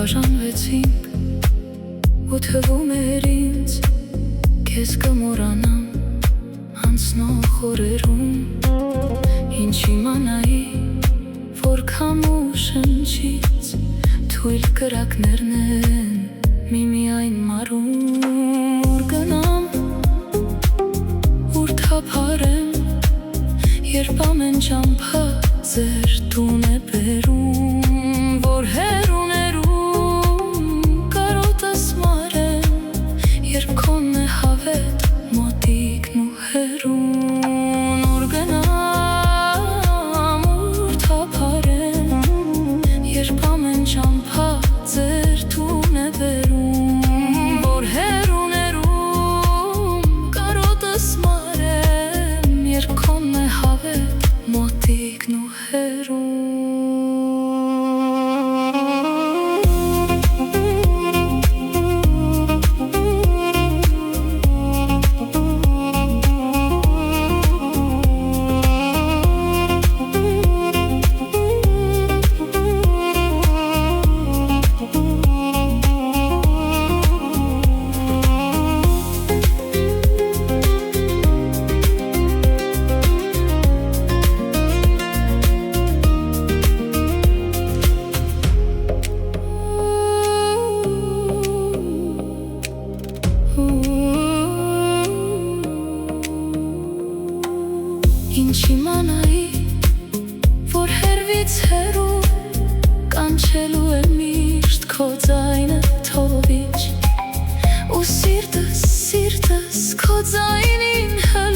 բաժանվեցինք ու թվում էր ինձ քեզ կմոռանամ անցնող օրերում ինչ իմանայի որ քամու շնչից թույլ կրակներն են միմիայն մարում ուր գնամ ուր թափարեմ երբ ամեն ճամփա ձեր տուն է բերում որ հեռուներում կարոտս մարեմ երբ քոնն է հավետ մոտիկն ու հեռուն ուր գնամ ուր թափարեմ երբ ամեն ճամփա ձեր տուն է բերում որ հեռուներում կարոտս մարեմ երբ քոնն է հավետ մոտիկն ու հեռուն Ինչ իմանայի, որ հեռվից հեռու կանչելու է միշտ քո ձայնը թովիչ ու սիրտս քո ձայնին հլու